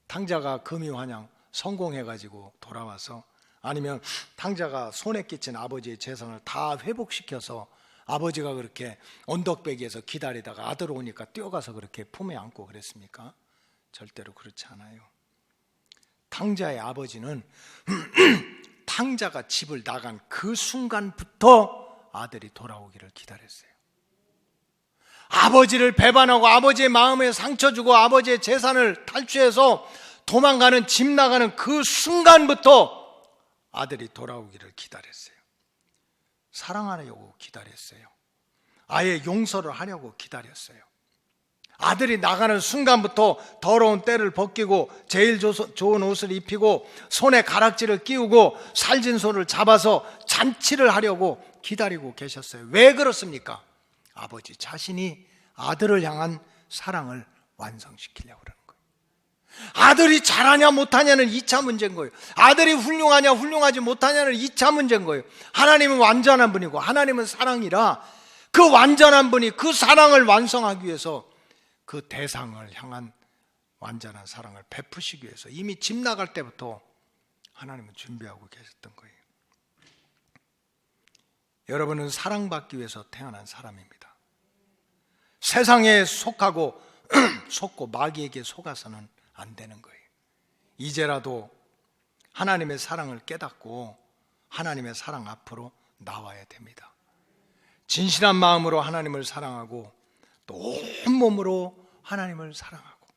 D: 탕자가 금이환양 성공해가지고 돌아와서, 아니면 탕자가 손에 끼친 아버지의 재산을 다 회복시켜서 아버지가 그렇게 언덕배기에서 기다리다가 아들 오니까 뛰어가서 그렇게 품에 안고 그랬습니까? 절대로 그렇지 않아요. 탕자의 아버지는 탕자가 집을 나간 그 순간부터 아들이 돌아오기를 기다렸어요. 아버지를 배반하고 아버지의 마음에 상처 주고 아버지의 재산을 탈취해서 도망가는, 집 나가는 그 순간부터 아들이 돌아오기를 기다렸어요. 사랑하려고 기다렸어요. 아예 용서를 하려고 기다렸어요. 아들이 나가는 순간부터 더러운 때를 벗기고 제일 좋은 옷을 입히고 손에 가락지를 끼우고 살진 소를 잡아서 잔치를 하려고 기다리고 계셨어요. 왜 그렇습니까? 아버지 자신이 아들을 향한 사랑을 완성시키려고 그러는 거예요. 아들이 잘하냐 못하냐는 2차 문제인 거예요. 아들이 훌륭하냐 훌륭하지 못하냐는 2차 문제인 거예요. 하나님은 완전한 분이고 하나님은 사랑이라 그 완전한 분이 그 사랑을 완성하기 위해서 그 대상을 향한 완전한 사랑을 베푸시기 위해서 이미 집 나갈 때부터 하나님은 준비하고 계셨던 거예요. 여러분은 사랑받기 위해서 태어난 사람입니다. 세상에 속하고 속고 마귀에게 속아서는 안 되는 거예요. 이제라도 하나님의 사랑을 깨닫고 하나님의 사랑 앞으로 나와야 됩니다. 진실한 마음으로 하나님을 사랑하고 또 온몸으로 하나님을 사랑하고,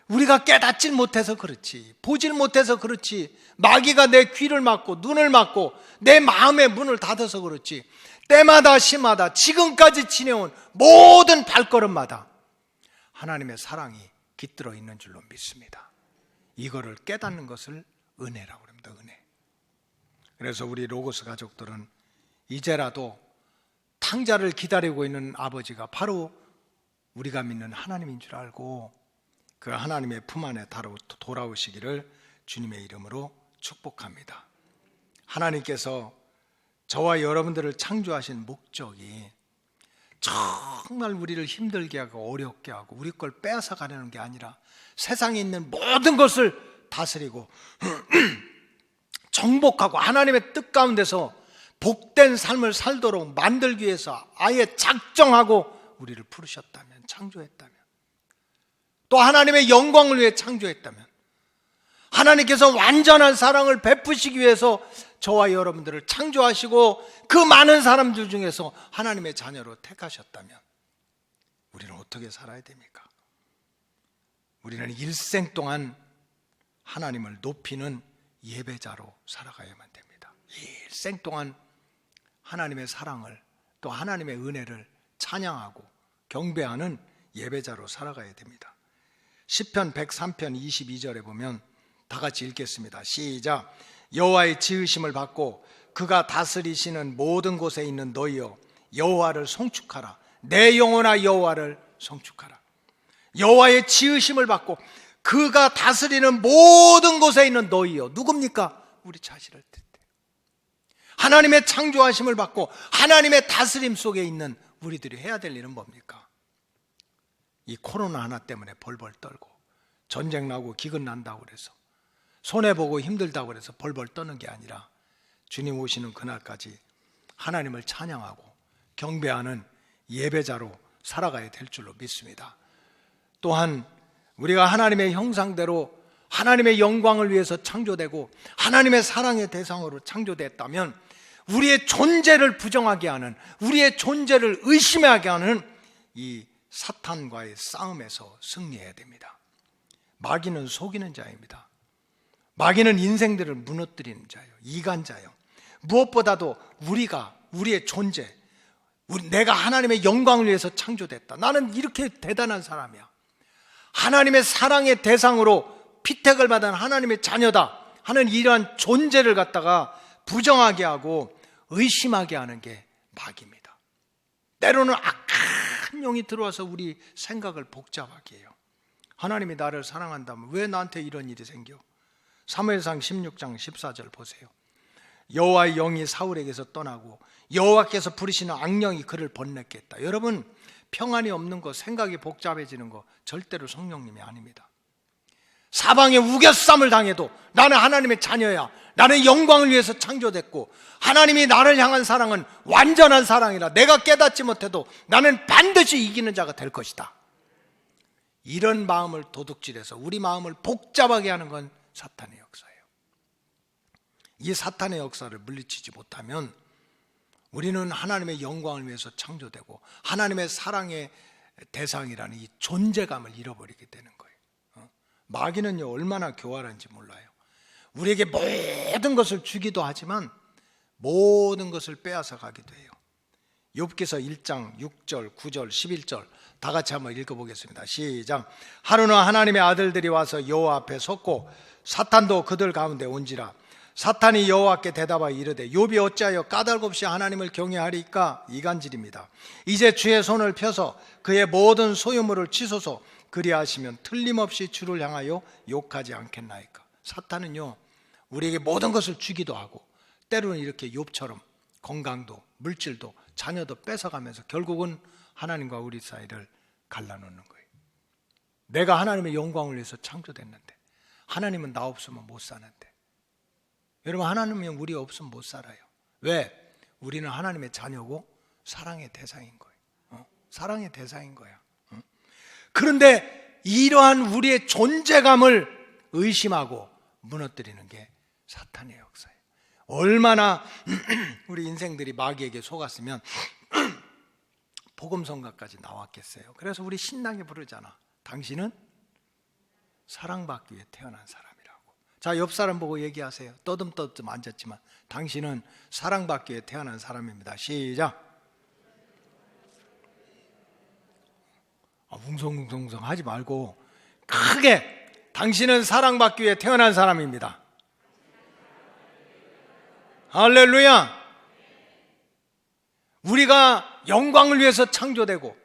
D: 우리가 깨닫질 못해서 그렇지, 보질 못해서 그렇지, 마귀가 내 귀를 막고 눈을 막고 내 마음의 문을 닫아서 그렇지, 때마다 시마다 지금까지 지내온 모든 발걸음마다 하나님의 사랑이 깃들어 있는 줄로 믿습니다. 이거를 깨닫는 것을 은혜라고 합니다. 은혜. 그래서 우리 로고스 가족들은 이제라도 상자를 기다리고 있는 아버지가 바로 우리가 믿는 하나님인 줄 알고 그 하나님의 품 안에 돌아오시기를 주님의 이름으로 축복합니다. 하나님께서 저와 여러분들을 창조하신 목적이 정말 우리를 힘들게 하고 어렵게 하고 우리 걸 빼앗아 가려는 게 아니라 세상에 있는 모든 것을 다스리고 정복하고 하나님의 뜻 가운데서 복된 삶을 살도록 만들기 위해서 아예 작정하고 우리를 부르셨다면, 창조했다면, 또 하나님의 영광을 위해 창조했다면, 하나님께서 완전한 사랑을 베푸시기 위해서 저와 여러분들을 창조하시고 그 많은 사람들 중에서 하나님의 자녀로 택하셨다면 우리는 어떻게 살아야 됩니까? 우리는 일생 동안 하나님을 높이는 예배자로 살아가야만 됩니다. 일생 동안 하나님의 사랑을 또 하나님의 은혜를 찬양하고 경배하는 예배자로 살아가야 됩니다. 시편 103편 22절에 보면 다 같이 읽겠습니다. 시작. 여호와의 지으심을 받고 그가 다스리시는 모든 곳에 있는 너희여 여호와를 송축하라. 내 영혼아 여호와를 송축하라. 여호와의 지으심을 받고 그가 다스리는 모든 곳에 있는 너희여. 누굽니까? 우리 자신을 뜻해. 하나님의 창조하심을 받고 하나님의 다스림 속에 있는 우리들이 해야 될 일은 뭡니까? 이 코로나 하나 때문에 벌벌 떨고 전쟁 나고 기근 난다고 그래서 손해보고 힘들다고 해서 벌벌 떠는 게 아니라 주님 오시는 그날까지 하나님을 찬양하고 경배하는 예배자로 살아가야 될 줄로 믿습니다. 또한 우리가 하나님의 형상대로 하나님의 영광을 위해서 창조되고 하나님의 사랑의 대상으로 창조됐다면 우리의 존재를 부정하게 하는, 우리의 존재를 의심하게 하는 이 사탄과의 싸움에서 승리해야 됩니다. 마귀는 속이는 자입니다. 마귀는 인생들을 무너뜨리는 자예요. 이간자예요. 무엇보다도 우리의 존재, 내가 하나님의 영광을 위해서 창조됐다. 나는 이렇게 대단한 사람이야. 하나님의 사랑의 대상으로 피택을 받은 하나님의 자녀다 하는 이러한 존재를 갖다가 부정하게 하고 의심하게 하는 게 마귀입니다. 때로는 악한 영이 들어와서 우리 생각을 복잡하게 해요. 하나님이 나를 사랑한다면 왜 나한테 이런 일이 생겨? 사무엘상 16장 14절 보세요. 여호와의 영이 사울에게서 떠나고 여호와께서 부르시는 악령이 그를 번뇌했다. 여러분, 평안이 없는 거, 생각이 복잡해지는 거 절대로 성령님이 아닙니다. 사방에 우겨쌈을 당해도 나는 하나님의 자녀야, 나는 영광을 위해서 창조됐고 하나님이 나를 향한 사랑은 완전한 사랑이라 내가 깨닫지 못해도 나는 반드시 이기는 자가 될 것이다. 이런 마음을 도둑질해서 우리 마음을 복잡하게 하는 건 사탄의 역사예요. 이 사탄의 역사를 물리치지 못하면 우리는 하나님의 영광을 위해서 창조되고 하나님의 사랑의 대상이라는 이 존재감을 잃어버리게 되는 거예요. 마귀는요 얼마나 교활한지 몰라요. 우리에게 모든 것을 주기도 하지만 모든 것을 빼앗아 가기도 해요. 욥기서 1장 6절 9절 11절 다 같이 한번 읽어보겠습니다. 시작. 하루는 하나님의 아들들이 와서 여호와 앞에 섰고 사탄도 그들 가운데 온지라. 사탄이 여호와께 대답하여 이르되 욥이 어찌하여 까닭없이 하나님을 경외하리까? 이간질입니다. 이제 주의 손을 펴서 그의 모든 소유물을 치소서. 그리하시면 틀림없이 주를 향하여 욕하지 않겠나이까? 사탄은요 우리에게 모든 것을 주기도 하고 때로는 이렇게 욥처럼 건강도 물질도 자녀도 뺏어가면서 결국은 하나님과 우리 사이를 갈라놓는 거예요. 내가 하나님의 영광을 위해서 창조됐는데 하나님은 나 없으면 못 사는데, 여러분 하나님은 우리 없으면 못 살아요. 왜? 우리는 하나님의 자녀고 사랑의 대상인 거예요. 사랑의 대상인 거야. 그런데 이러한 우리의 존재감을 의심하고 무너뜨리는 게 사탄의 역사예요. 얼마나 우리 인생들이 마귀에게 속았으면 복음성가까지 나왔겠어요. 그래서 우리 신나게 부르잖아. 당신은 사랑받기 위해 태어난 사람이라고. 자, 옆 사람 보고 얘기하세요. 떠듬떠듬 앉았지만 당신은 사랑받기 위해 태어난 사람입니다. 시작. 웅성웅성 하지 말고 크게, 당신은 사랑받기 위해 태어난 사람입니다. 할렐루야. 우리가 영광을 위해서 창조되고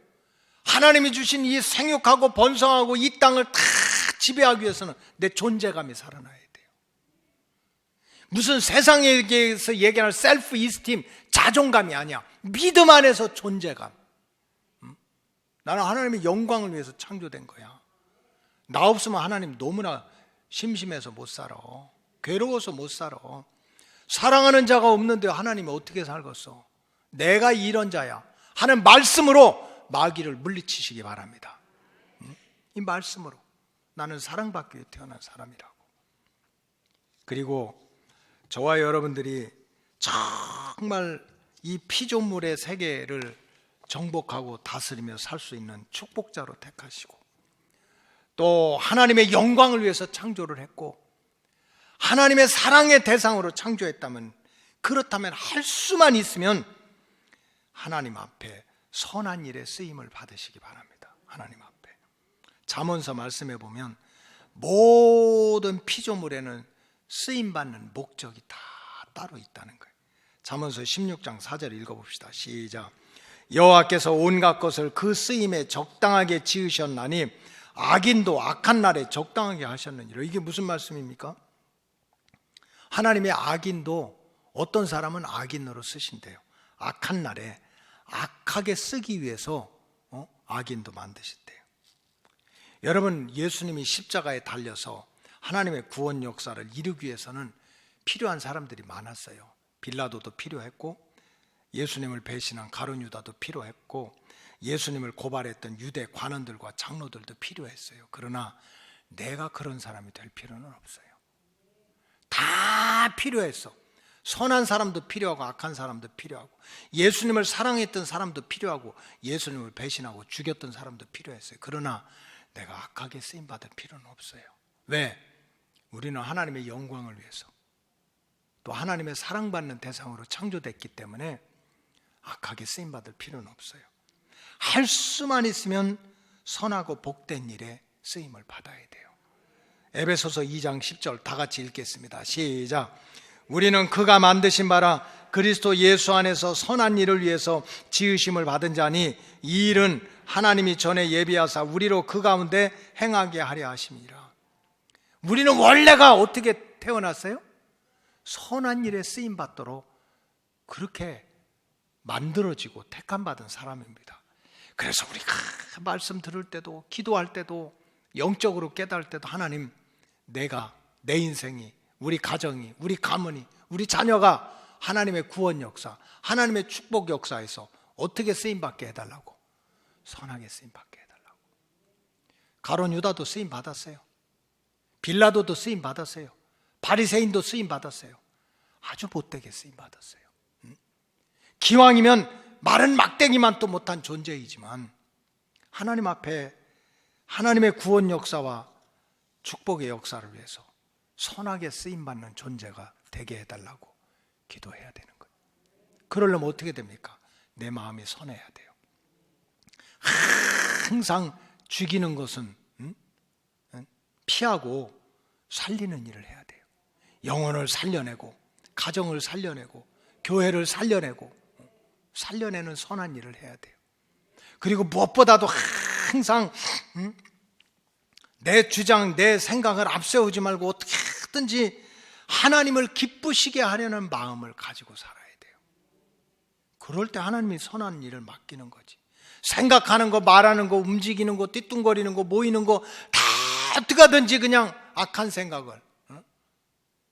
D: 하나님이 주신 이 생육하고 번성하고 이 땅을 다 지배하기 위해서는 내 존재감이 살아나야 돼요. 무슨 세상에서 얘기하는 셀프 이스팀, 자존감이 아니야. 믿음 안에서 존재감. 나는 하나님의 영광을 위해서 창조된 거야. 나 없으면 하나님 너무나 심심해서 못 살아. 괴로워서 못 살아. 사랑하는 자가 없는데 하나님이 어떻게 살겠어? 내가 이런 자야 하는 말씀으로 마귀를 물리치시기 바랍니다. 이 말씀으로 나는 사랑받기 위해 태어난 사람이라고. 그리고 저와 여러분들이 정말 이 피조물의 세계를 정복하고 다스리며 살 수 있는 축복자로 택하시고 또 하나님의 영광을 위해서 창조를 했고 하나님의 사랑의 대상으로 창조했다면, 그렇다면 할 수만 있으면 하나님 앞에 선한 일에 쓰임을 받으시기 바랍니다. 하나님 앞에. 잠언서 말씀해 보면 모든 피조물에는 쓰임받는 목적이 다 따로 있다는 거예요. 잠언서 16장 4절 읽어봅시다. 시작. 여호와께서 온갖 것을 그 쓰임에 적당하게 지으셨나니 악인도 악한 날에 적당하게 하셨느니라. 이게 무슨 말씀입니까? 하나님의 악인도 어떤 사람은 악인으로 쓰신대요. 악한 날에 악하게 쓰기 위해서 악인도 만드셨대요. 여러분, 예수님이 십자가에 달려서 하나님의 구원 역사를 이루기 위해서는 필요한 사람들이 많았어요. 빌라도도 필요했고 예수님을 배신한 가룟 유다도 필요했고 예수님을 고발했던 유대 관원들과 장로들도 필요했어요. 그러나 내가 그런 사람이 될 필요는 없어요. 다 필요했어. 선한 사람도 필요하고 악한 사람도 필요하고 예수님을 사랑했던 사람도 필요하고 예수님을 배신하고 죽였던 사람도 필요했어요. 그러나 내가 악하게 쓰임받을 필요는 없어요. 왜? 우리는 하나님의 영광을 위해서 또 하나님의 사랑받는 대상으로 창조됐기 때문에 악하게 쓰임받을 필요는 없어요. 할 수만 있으면 선하고 복된 일에 쓰임을 받아야 돼요. 에베소서 2장 10절 다 같이 읽겠습니다. 시작. 우리는 그가 만드신 바라 그리스도 예수 안에서 선한 일을 위해서 지으심을 받은 자니 이 일은 하나님이 전에 예비하사 우리로 그 가운데 행하게 하려 하심이라. 우리는 원래가 어떻게 태어났어요? 선한 일에 쓰임 받도록 그렇게 만들어지고 택함받은 사람입니다. 그래서 우리가 말씀 들을 때도 기도할 때도 영적으로 깨달을 때도 하나님, 내가, 내 인생이, 우리 가정이, 우리 가문이, 우리 자녀가 하나님의 구원 역사, 하나님의 축복 역사에서 어떻게 쓰임받게 해달라고, 선하게 쓰임받게 해달라고. 가룟 유다도 쓰임받았어요. 빌라도도 쓰임받았어요. 바리새인도 쓰임받았어요. 아주 못되게 쓰임받았어요. 기왕이면 마른 막대기만 또 못한 존재이지만 하나님 앞에 하나님의 구원 역사와 축복의 역사를 위해서 선하게 쓰임받는 존재가 되게 해달라고 기도해야 되는 거예요. 그러려면 어떻게 됩니까? 내 마음이 선해야 돼요. 항상 죽이는 것은 피하고 살리는 일을 해야 돼요. 영혼을 살려내고 가정을 살려내고 교회를 살려내는 선한 일을 해야 돼요. 그리고 무엇보다도 항상 내 주장, 내 생각을 앞세우지 말고 어떻게든지 하나님을 기쁘시게 하려는 마음을 가지고 살아야 돼요. 그럴 때 하나님이 선한 일을 맡기는 거지. 생각하는 거, 말하는 거, 움직이는 거, 띠뚱거리는 거, 모이는 거 다 어떻게 하든지 그냥 악한 생각을,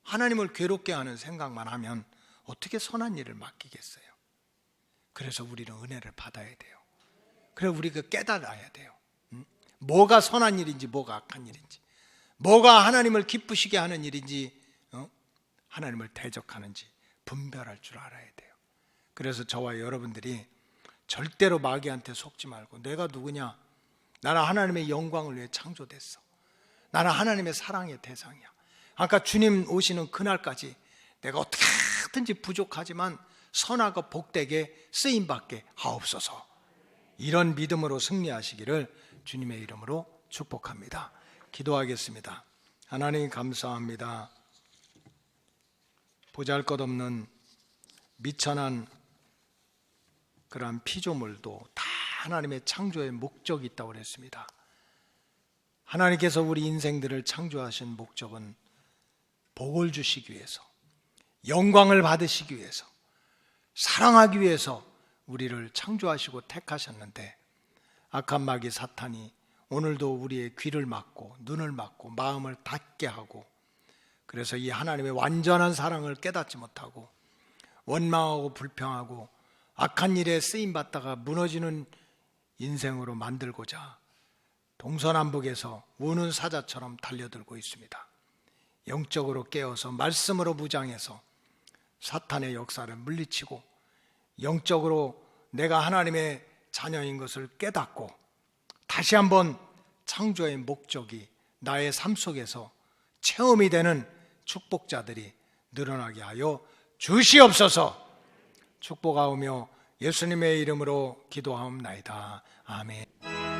D: 하나님을 괴롭게 하는 생각만 하면 어떻게 선한 일을 맡기겠어요? 그래서 우리는 은혜를 받아야 돼요. 그래서 우리가 깨달아야 돼요. 뭐가 선한 일인지 뭐가 악한 일인지, 뭐가 하나님을 기쁘시게 하는 일인지, 하나님을 대적하는지 분별할 줄 알아야 돼요. 그래서 저와 여러분들이 절대로 마귀한테 속지 말고, 내가 누구냐? 나는 하나님의 영광을 위해 창조됐어. 나는 하나님의 사랑의 대상이야. 아까 주님 오시는 그날까지 내가 어떻게든지 부족하지만 선하고 복되게 쓰임받게 하옵소서. 이런 믿음으로 승리하시기를 주님의 이름으로 축복합니다. 기도하겠습니다. 하나님 감사합니다. 보잘것없는 미천한 그러한 피조물도 다 하나님의 창조의 목적이 있다고 그랬습니다. 하나님께서 우리 인생들을 창조하신 목적은 복을 주시기 위해서, 영광을 받으시기 위해서, 사랑하기 위해서 우리를 창조하시고 택하셨는데, 악한 마귀 사탄이 오늘도 우리의 귀를 막고 눈을 막고 마음을 닫게 하고, 그래서 이 하나님의 완전한 사랑을 깨닫지 못하고 원망하고 불평하고 악한 일에 쓰임받다가 무너지는 인생으로 만들고자 동서남북에서 우는 사자처럼 달려들고 있습니다. 영적으로 깨어서 말씀으로 무장해서 사탄의 역사를 물리치고, 영적으로 내가 하나님의 자녀인 것을 깨닫고 다시 한번 창조의 목적이 나의 삶 속에서 체험이 되는 축복자들이 늘어나게 하여 주시옵소서. 축복하오며 예수님의 이름으로 기도하옵나이다. 아멘.